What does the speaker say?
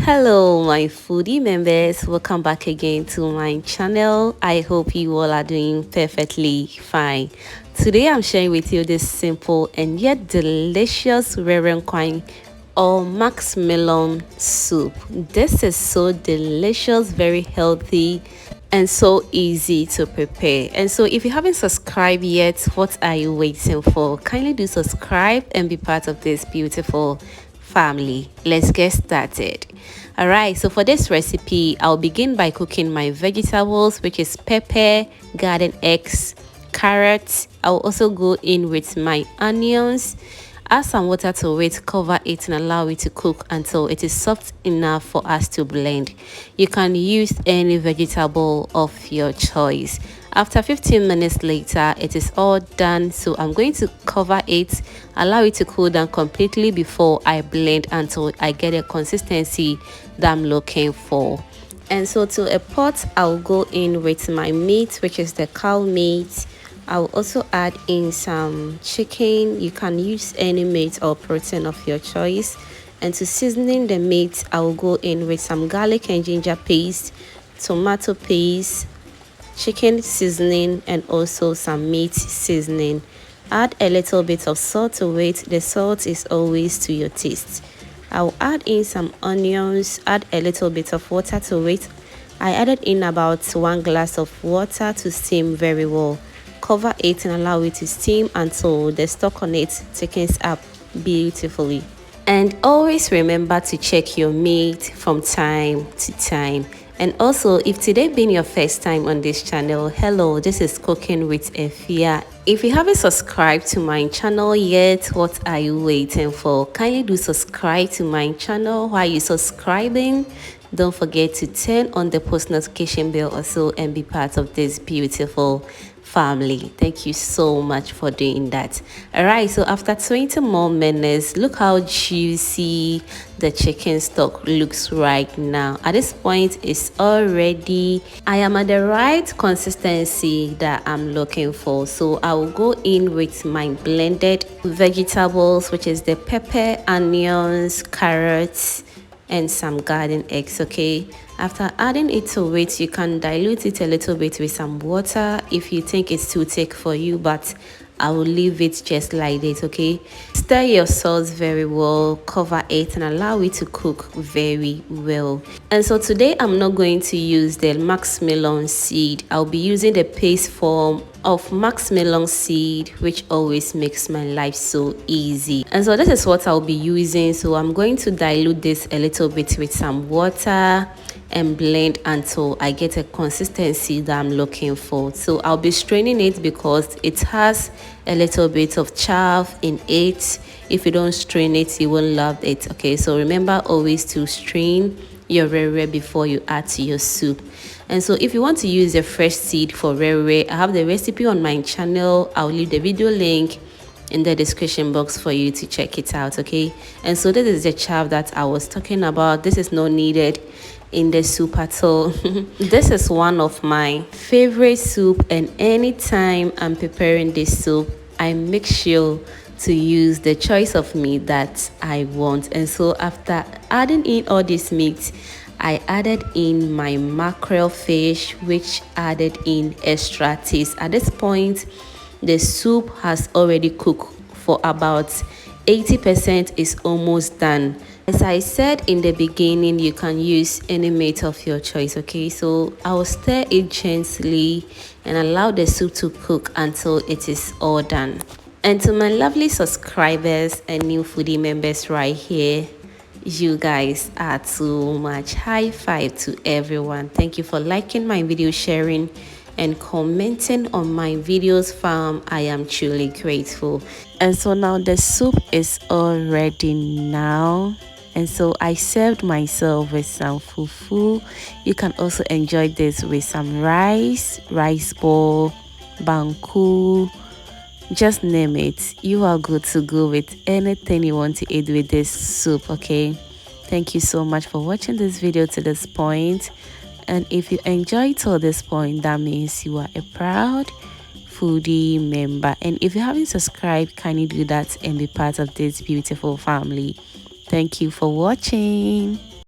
Hello my foodie members, welcome back again to my channel. I hope you all are doing perfectly fine. Today I'm sharing with you this simple and yet delicious Abenkwan or Max Melon soup. This is so delicious, very healthy and so easy to prepare. And so if you haven't subscribed yet, what are you waiting for? Kindly do subscribe and be part of this beautiful family. Let's get started. All right, so for this recipe I'll begin by cooking my vegetables, which is pepper, garden eggs, carrots. I'll also go in with my onions, add some water to it, cover it and allow it to cook until it is soft enough for us to blend. You can use any vegetable of your choice. After 15 minutes later, it is all done, so I'm going to cover it, allow it to cool down completely before I blend until I get a consistency that I'm looking for. And so to a pot, I'll go in with my meat, which is the cow meat. I'll also add in some chicken. You can use any meat or protein of your choice. And to seasoning the meat, I'll go in with some garlic and ginger paste, tomato paste, chicken seasoning, and also some meat seasoning. Add a little bit of salt to it. The salt is always to your taste. I'll add in some onions, add a little bit of water to it. I added in about 1 glass of water to steam very well. Cover it and allow it to steam until the stock on it thickens up beautifully. And always remember to check your meat from time to time. And also, if today being your first time on this channel, hello, this is Cooking with Efia. If you haven't subscribed to my channel yet, what are you waiting for? Kindly do subscribe to my channel. While you're subscribing, don't forget to turn on the post notification bell also and be part of this beautiful family. Thank you so much for doing that. All right, so after 20 more minutes, look how juicy the chicken stock looks right now. At this point, it's already, I am at the right consistency that I'm looking for. So I will go in with my blended vegetables, which is the pepper, onions, carrots, and some garden eggs. Okay, after adding it to it, you can dilute it a little bit with some water if you think it's too thick for you, but I will leave it just like this. Okay, stir your sauce very well, cover it and allow it to cook very well. And so today I'm not going to use the Max Melon Seed. I'll be using the paste form of Max Melon Seed, which always makes my life so easy. And so this is what I'll be using. So I'm going to dilute this a little bit with some water and blend until I get a consistency that I'm looking for. So I'll be straining it because it has a little bit of chaff in it. If you don't strain it, you won't love it. Okay, so remember always to strain your Wrewre before you add to your soup. And so if you want to use a fresh seed for Wrewre, I have the recipe on my channel. I'll leave the video link in the description box for you to check it out. Okay, and so this is the chaff that I was talking about. This is not needed in the soup at all. This is one of my favorite soup, and anytime I'm preparing this soup, I make sure to use the choice of meat that I want. And so after adding in all this meat, I added in my mackerel fish, which added in extra taste. At this point, the soup has already cooked for about 80%, is almost done. As I said in the beginning, you can use any meat of your choice. Okay, so I will stir it gently and allow the soup to cook until it is all done. And to my lovely subscribers and new foodie members right here, you guys are too much. High five to everyone. Thank you for liking my video, sharing and commenting on my videos, fam. I am truly grateful. And so now the soup is all ready now. And so I served myself with some fufu. You can also enjoy this with some rice ball, banku, just name it. You are good to go with anything you want to eat with this soup. Okay, thank you so much for watching this video to this point. And if you enjoyed till this point, that means you are a proud foodie member. And if you haven't subscribed, kindly do that and be part of this beautiful family. Thank you for watching.